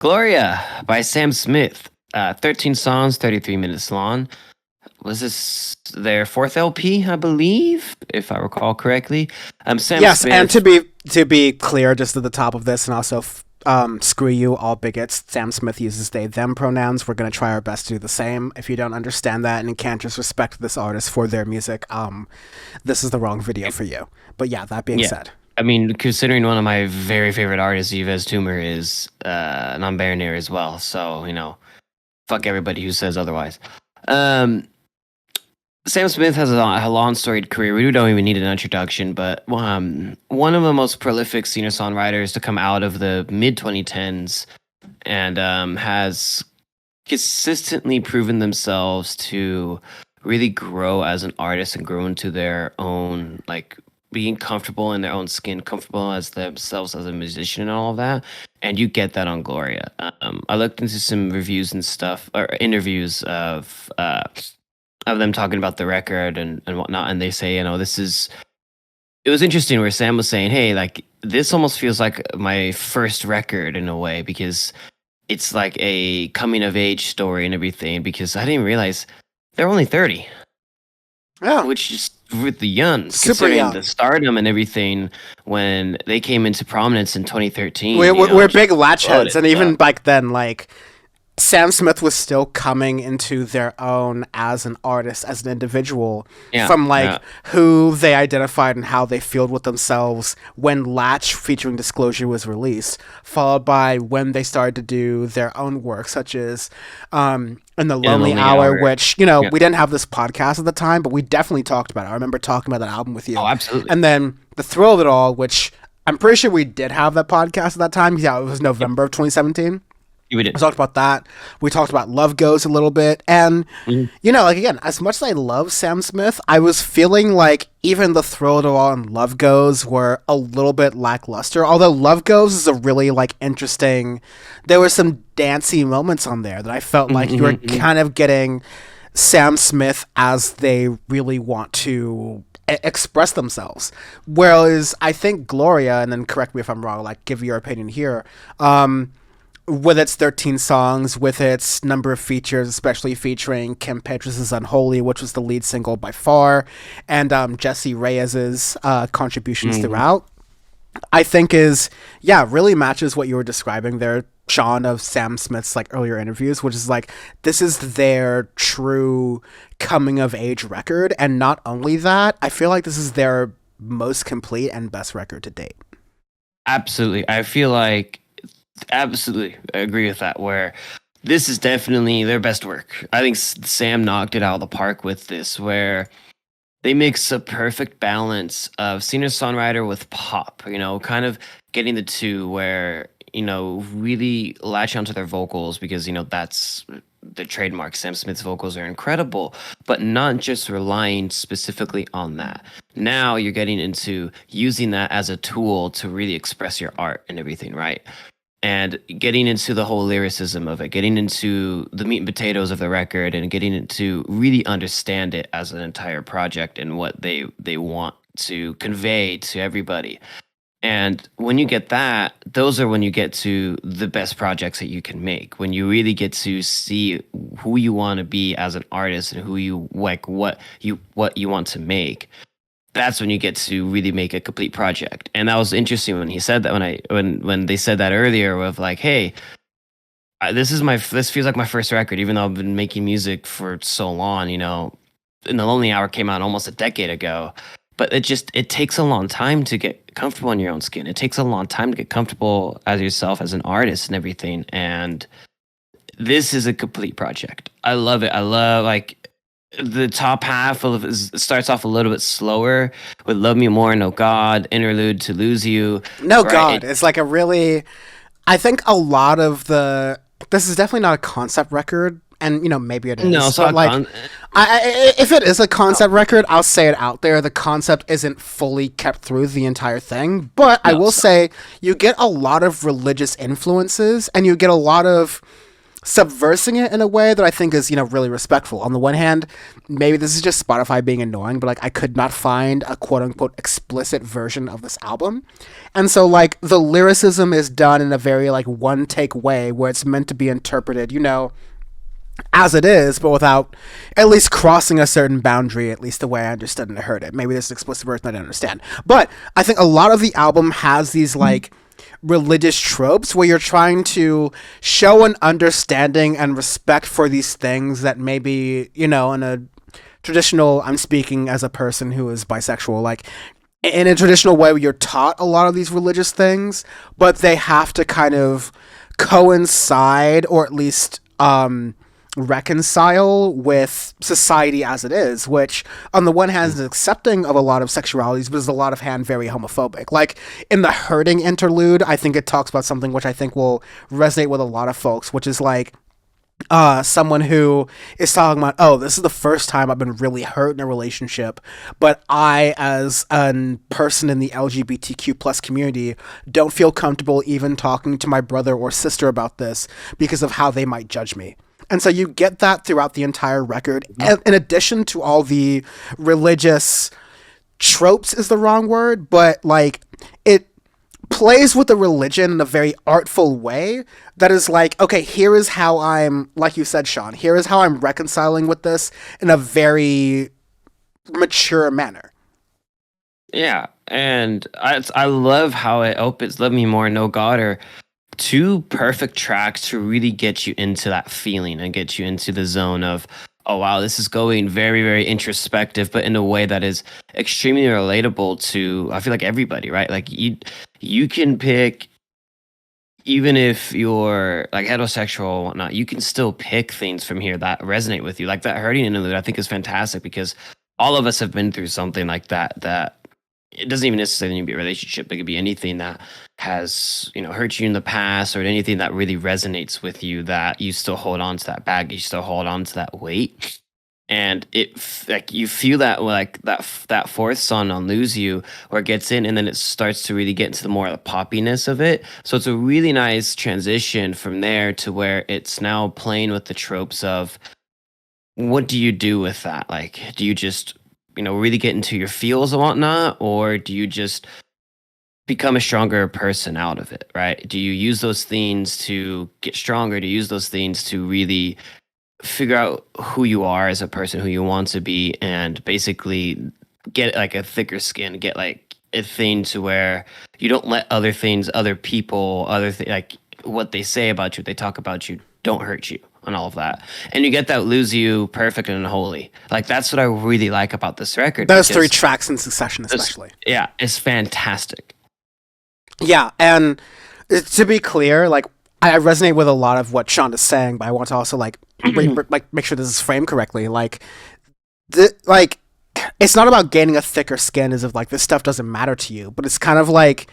Gloria by Sam Smith. 13 songs, 33 minutes long. Was this their fourth LP, I believe, if I recall correctly? Sam Yes, and Smith. to be clear, just at the top of this, and also screw you, all bigots. Sam Smith uses they them pronouns. We're gonna try our best to do the same. If you don't understand that and can't just respect this artist for their music, this is the wrong video for you. But yeah, that being Yeah. said, I mean, considering one of my very favorite artists, Yves Tumor, is non-binary as well. So, fuck everybody who says otherwise. Sam Smith has a long storied career. We don't even need an introduction, but one of the most prolific singer-songwriters to come out of the mid-2010s and has consistently proven themselves to really grow as an artist and grow into their own, like, being comfortable in their own skin, comfortable as themselves as a musician and all of that. And you get that on Gloria. I looked into some reviews and stuff, or interviews of them talking about the record and whatnot, and they say, it was interesting where Sam was saying, hey, like, this almost feels like my first record in a way, because it's like a coming of age story and everything, because I didn't realize they're only 30. yeah, Which is really young, super considering young. the stardom and everything when they came into prominence in 2013. We're big latch exploded, heads, and even so. back then, like Sam Smith was still coming into their own as an artist, as an individual, Yeah, from like yeah. who they identified and how they feel with themselves when Latch featuring Disclosure was released, followed by when they started to do their own work, such as in the Lonely Hour, which, Yeah. we didn't have this podcast at the time, but we definitely talked about it. I remember talking about that album with you. Oh, absolutely. And then The Thrill of It All, which I'm pretty sure we did have that podcast at that time. Yeah, it was November of 2017. We did. We talked about that. We talked about Love Goes a little bit. And, Mhm. like, again, as much as I love Sam Smith, I was feeling like even The Thrill of It All and Love Goes were a little bit lackluster. Although Love Goes is a really, like, interesting... There were some dancey moments on there that I felt like you were kind of getting Sam Smith as they really want to express themselves. Whereas I think Gloria, and then correct me if I'm wrong, like, give your opinion here, with its 13 songs, with its number of features, especially featuring Kim Petras' Unholy, which was the lead single by far, and Jesse Reyes's contributions throughout, I think really matches what you were describing there, Sean, of Sam Smith's like earlier interviews, which is like, this is their true coming of age record. And not only that, I feel like this is their most complete and best record to date. Absolutely. I feel like absolutely I agree with that, where this is definitely their best work. I think Sam knocked it out of the park with this, where they mix a perfect balance of singer-songwriter with pop, kind of getting the two where, really latch onto their vocals, because, that's the trademark. Sam Smith's vocals are incredible, but not just relying specifically on that. Now you're getting into using that as a tool to really express your art and everything, right? And getting into the whole lyricism of it, getting into the meat and potatoes of the record, and getting into really understand it as an entire project and what they want to convey to everybody. And when you get that, those are when you get to the best projects that you can make. When you really get to see who you want to be as an artist and who you like, what you want to make. That's when you get to really make a complete project. And that was interesting when he said that, when they said that earlier, with like, hey, this feels like my first record, even though I've been making music for so long, and The Lonely Hour came out almost a decade ago. But it takes a long time to get comfortable in your own skin. It takes a long time to get comfortable as yourself, as an artist and everything. And this is a complete project. I love it. I love, like, the top half of it starts off a little bit slower with Love Me More, No God, Interlude, To Lose You. No right? God, it's like a really... I think a lot of this is definitely not a concept record, and maybe it is. No, so but like, if it is a concept record, I'll say it out there. The concept isn't fully kept through the entire thing, but I will say you get a lot of religious influences, and you get a lot of subversing it in a way that I think is, really respectful. On the one hand, maybe this is just Spotify being annoying, but like I could not find a quote unquote explicit version of this album. And so like the lyricism is done in a very like one take way where it's meant to be interpreted, as it is, but without at least crossing a certain boundary, at least the way I understood and heard it. Maybe there's an explicit version I didn't understand. But I think a lot of the album has these like religious tropes where you're trying to show an understanding and respect for these things that maybe, in a traditional, I'm speaking as a person who is bisexual, like in a traditional way where you're taught a lot of these religious things, but they have to kind of coincide or at least reconcile with society as it is, which on the one hand is accepting of a lot of sexualities, but is a lot of hand very homophobic. Like in the Hurting interlude, I think it talks about something which I think will resonate with a lot of folks, which is like someone who is talking about, oh, this is the first time I've been really hurt in a relationship, but I, as a person in the LGBTQ plus community, don't feel comfortable even talking to my brother or sister about this because of how they might judge me. And so you get that throughout the entire record, in addition to all the religious tropes is the wrong word, but like it plays with the religion in a very artful way that is like, okay, here is how I'm, like you said, Sean, here is how I'm reconciling with this in a very mature manner. Yeah, and I love how it opens. Love Me More, No God are two perfect tracks to really get you into that feeling and get you into the zone of, oh wow, this is going very, very introspective, but in a way that is extremely relatable to, I feel like, everybody, right? Like you can pick, even if you're like heterosexual or whatnot, you can still pick things from here that resonate with you. Like that Hurting interlude, I think is fantastic because all of us have been through something like that it doesn't even necessarily need to be a relationship. It could be anything that has, hurt you in the past, or anything that really resonates with you, that you still hold on to that bag, you still hold on to that weight. And like you feel that like that fourth song on Lose You, where it gets in and then it starts to really get into the more of the poppiness of it. So it's a really nice transition from there to where it's now playing with the tropes of, what do you do with that? Like, do you just really get into your feels and whatnot, or do you just become a stronger person out of it, right? Do you use those things to get stronger? Do you use those things to really figure out who you are as a person, who you want to be, and basically get like a thicker skin, get like a thing to where you don't let other things, other people, like what they say about you, they talk about you, don't hurt you, and all of that. And you get that Lose You, Perfect and Unholy. Like that's what I really like about this record. Those three tracks in succession, especially. Yeah, it's fantastic. Yeah, and to be clear, like I resonate with a lot of what Sean is saying, but I want to also like make sure this is framed correctly. Like it's not about gaining a thicker skin as if like this stuff doesn't matter to you, but it's kind of like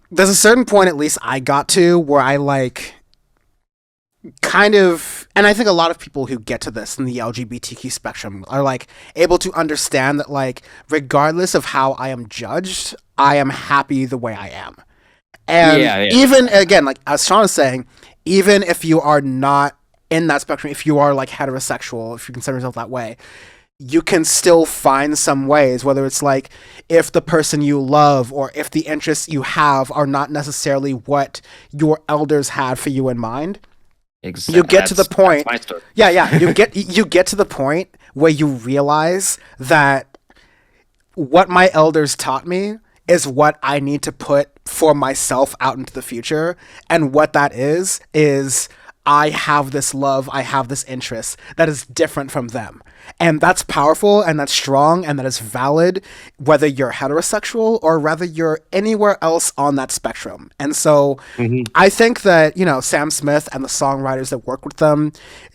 there's a certain point, at least I got to, where I like kind of, and I think a lot of people who get to this in the LGBTQ spectrum are like able to understand that like regardless of how I am judged, I am happy the way I am. And even again, like as Sean is saying, even if you are not in that spectrum, if you are like heterosexual, if you consider yourself that way, you can still find some ways, whether it's like if the person you love or if the interests you have are not necessarily what your elders had for you in mind. Exactly. You get to the point. Yeah. You get to the point where you realize that what my elders taught me is what I need to put for myself out into the future, and what that is I have this love, I have this interest that is different from them. And that's powerful and that's strong and that is valid whether you're heterosexual or whether you're anywhere else on that spectrum. And so I think that, Sam Smith and the songwriters that work with them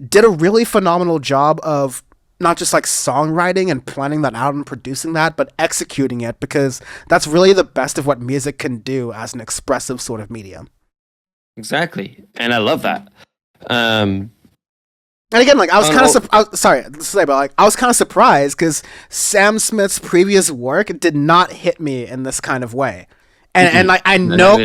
did a really phenomenal job of not just like songwriting and planning that out and producing that, but executing it, because that's really the best of what music can do as an expressive sort of medium. Exactly. And I love that. And again, like I was kind of I was kind of surprised because Sam Smith's previous work did not hit me in this kind of way, and like I know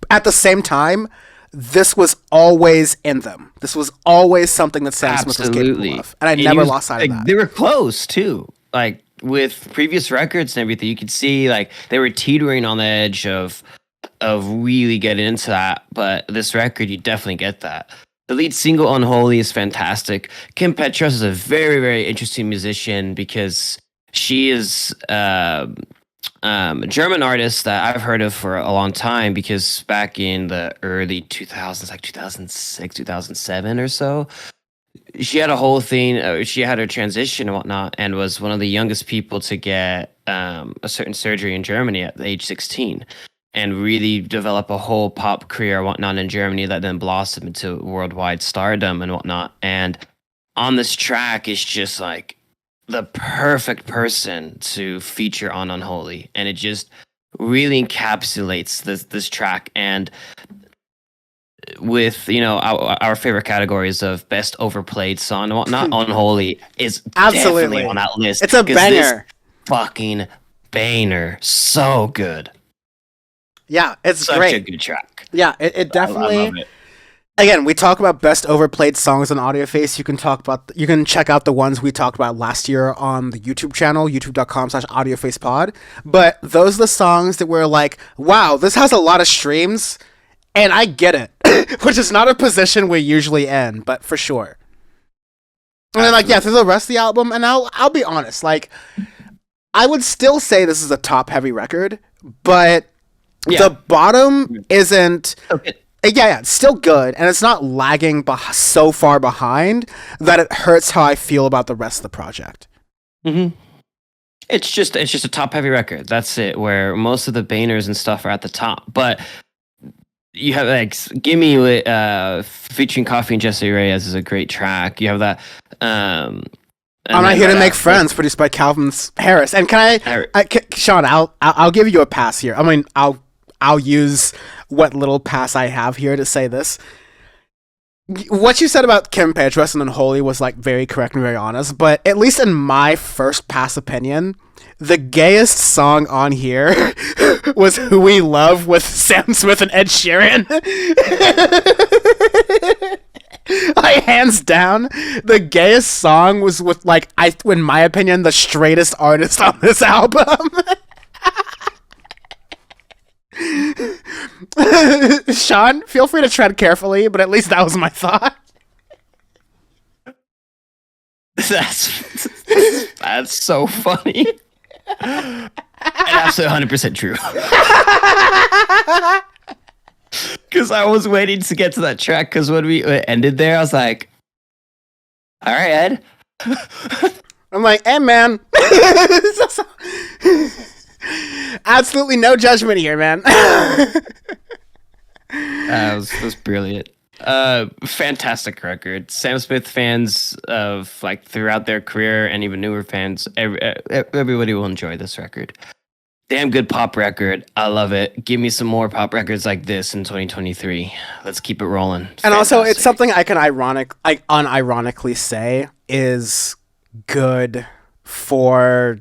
at the same time this was always in them. This was always something that Sam Smith was capable Absolutely. of, and I And never lost sight of like that. they were close too. Like with previous records and everything, you could see like they were teetering on the edge of really getting into that. But this record, you definitely get that. The lead single "Unholy" is fantastic. Kim Petras is a very, very interesting musician because she is a German artist that I've heard of for a long time. Because back in the early 2000s, like 2006, 2007 or so, she had a whole thing. She had her transition and whatnot, and was one of the youngest people to get a certain surgery in Germany at age 16, and really develop a whole pop career and whatnot in Germany that then blossomed into worldwide stardom and whatnot. And on this track is just like the perfect person to feature on Unholy, and it just really encapsulates this track. And with our favorite categories of best overplayed song and whatnot, Unholy is definitely Absolutely, on that list. it's a 'Cause banger. this fucking banger, so good, Yeah, it's such a great. good track. Yeah, it I definitely. love it. Again, we talk about best overplayed songs on Audioface. You can check out the ones we talked about last year on the YouTube channel, youtube.com/audiofacepod. But those are the songs that were like, wow, this has a lot of streams, and I get it, which is not a position we usually end, but for sure. And then through the rest of the album, and I'll be honest, like, I would still say this is a top heavy record, but the bottom isn't. Okay. Yeah, it's still good, and it's not lagging so far behind that it hurts how I feel about the rest of the project. Mm-hmm. It's just a top heavy record. That's it. Where most of the bangers and stuff are at the top, but you have like "Gimme" with featuring Coffee and Jesse Reyes is a great track. You have that. I'm Not Here to Make Friends, produced by Calvin Harris. And can Sean? I'll give you a pass here. I mean, I'll use what little pass I have here to say this. What you said about Kim Petras and Unholy was like very correct and very honest, but at least in my first pass opinion, the gayest song on here was "Who We Love" with Sam Smith and Ed Sheeran. Like, hands down, the gayest song was with in my opinion, the straightest artist on this album. Sean, feel free to tread carefully, but at least that was my thought. That's so funny. And absolutely 100% true. Because I was waiting to get to that track, because when we ended there, I was like, all right, Ed. I'm like, hey, man. Absolutely no judgment here, man. That was brilliant. Fantastic record. Sam Smith fans of like throughout their career, and even newer fans, everybody will enjoy this record. Damn good pop record. I love it. Give me some more pop records like this in 2023. Let's keep it rolling. And also, it's something I can unironically say is good for,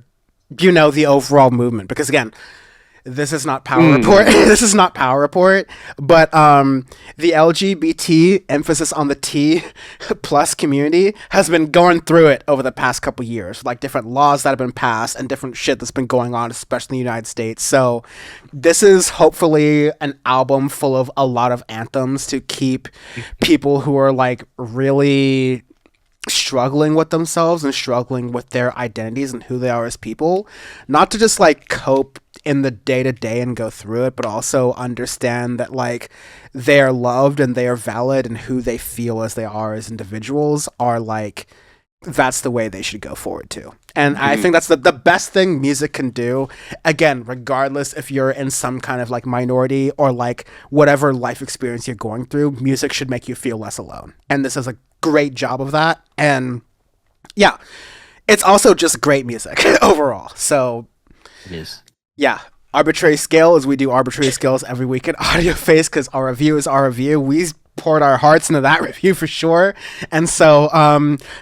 the overall movement. Because again, this is not Power Report. This is not Power Report. But the LGBT emphasis on the T plus community has been going through it over the past couple years, like different laws that have been passed and different shit that's been going on, especially in the United States. So this is hopefully an album full of a lot of anthems to keep people who are like really struggling with themselves and struggling with their identities and who they are as people, not to just like cope in the day-to-day and go through it, but also understand that like they are loved and they are valid, and who they feel as they are as individuals are like, that's the way they should go forward too. And I think that's the best thing music can do, again, regardless if you're in some kind of like minority or like whatever life experience you're going through. Music should make you feel less alone, and this is a great job of that. And yeah, it's also just great music overall. So it is. Yeah, arbitrary scale, as we do arbitrary scales every week at Audioface, because our review is our review. We poured our hearts into that review for sure. And so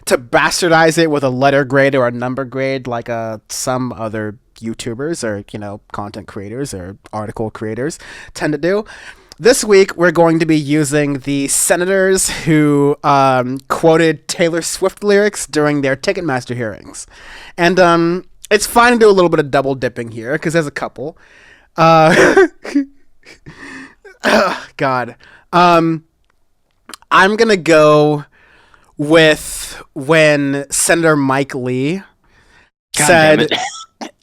to bastardize it with a letter grade or a number grade like some other YouTubers or, content creators or article creators tend to do, This week we're going to be using the senators who quoted Taylor Swift lyrics during their Ticketmaster hearings, and it's fine to do a little bit of double dipping here because there's a couple. God, I'm gonna go with when Senator Mike Lee God said, damn it.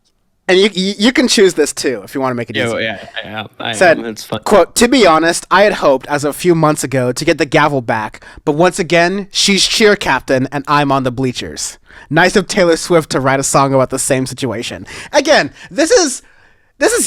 and you can choose this too if you want to make it easier. Yeah, I Said, am. It's fun. quote, "To be honest, I had hoped as of a few months ago to get the gavel back, but once again, she's cheer captain and I'm on the bleachers. Nice of Taylor Swift to write a song about the same situation." Again, this is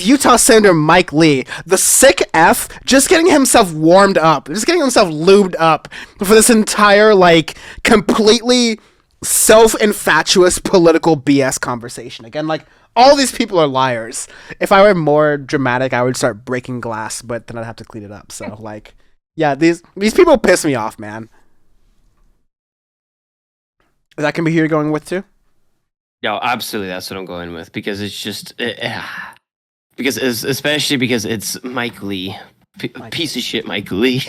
Utah Senator Mike Lee, the sick F, just getting himself warmed up, just getting himself lubed up for this entire, like, completely self-infatuous political BS conversation. Again, like, all these people are liars. If I were more dramatic, I would start breaking glass, but then I'd have to clean it up. So, like, yeah, these people piss me off, man. Is that gonna be who you're going with too? No, absolutely. That's what I'm going with because it's just especially because it's Mike Lee, piece of shit, Mike Lee.